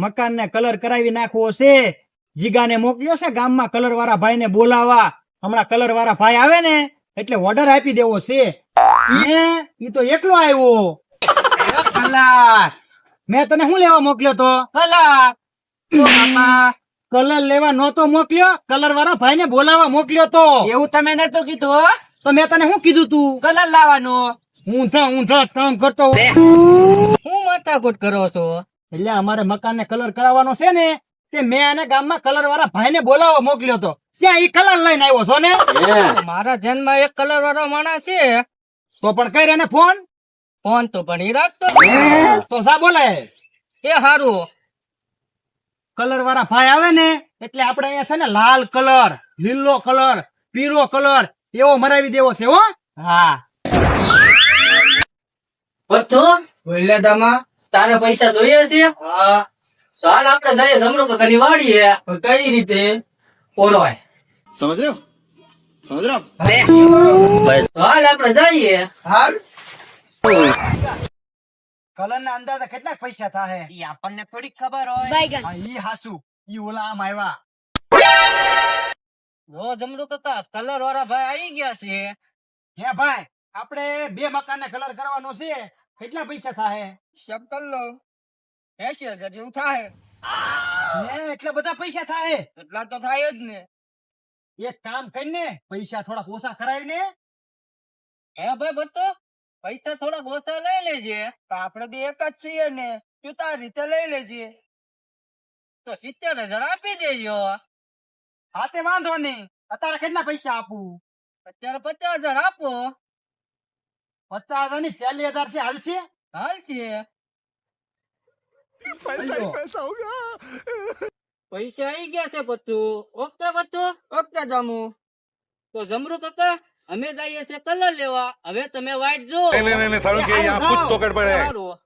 મકાન ને કલર કરાવી નાખવો છે. જીગાને મોકલ્યો છે ગામમાં કલર વાળા ભાઈ ને બોલાવા. હમણાં કલર વાળા ભાઈ આવે ને એટલે ઓર્ડર આપી દેવો છે. ઈ તો એકલો આવ્યો. કલર મેં તને શું લેવા મોકલ્યો તો? કલર લેવા નહોતો મોકલ્યો, કલર વાળા ભાઈ ને બોલાવા મોકલ્યો તો. એવું તમે નતું કીધું? તો મેં તને શું કીધું તું? કલર લાવવાનો. ઊંધા કામ કરતો. હું માથાકૂટ કરો છો? એટલે અમારે મકાન ને કલર કરાવવાનો છે ને, તે મેં આને ગામમાં કલર વાળા ભાઈ ને બોલાવવા મોકલ્યો તો. ત્યાં ઈ કલર લઈને આવ્યો છો ને? મારા ધ્યાનમાં એક કલર વાળો માણસ છે. તો પણ કઈ ને ફોન ફોન તો પણ ઈ રાખતો તો સા બોલે. એ હારું. કલર વાળા ભાઈ આવે ને એટલે આપણે અહીંયા છે ને લાલ કલર, લીલો કલર, પીળો કલર એવો મરાવી દેવો છે. હો હા બધું બોલે દમા તારે પૈસા જોઈએ છે? હા. તો હાલ આપણે જઈએ જમરૂક ઘણી વાડીએ. કઈ રીતે? ઓરોય समझ रहे हो समझ रहे हो તો હાલ આપણે જઈએ. હાલ. કલર ના અંદાજે કેટલા પૈસા થાય? ઈ આપણને થોડીક ખબર હોય. હા, ઈ હાસુ ઈ ઓલા આમ આવ્યા. જો જમરૂક હતા કલર વાળા ભાઈ આવી ગયા છે. હે ભાઈ, આપણે 2 મકાન ને કલર કરવાનો છે. કેટલા પૈસા થાય? સબ કર લો. 80,000 જેવું થાય. એટલા બધા પૈસા થાય? એટલા તો થાય જ ને. એક કામ કરીને પૈસા થોડા ઓછા કરાવીને. હે ભાઈ ભટ્ટો પૈસા થોડાક ઓછા લઈ લેજે. આપડે બે એક જ છીએ ને, તું તારી રીતે લઈ લેજે. તો 70,000 આપી દેજો. હા તે વાંધો નહીં. અત્યારે કેટલા પૈસા આપું? અત્યારે 50,000 આપો. 50,000 ની 40,000 છે, હાલશે? હાલ છે. પૈસા આવી ગયા છે બધું. ઓકે બધું ઓકે જામુ. તો જમરૂક હતા અમે જઈએ છે કલર લેવા. હવે તમે વાઈટ જો. नहीं सारुण के यहाँ कुछ तो गड़बड़ है સારું.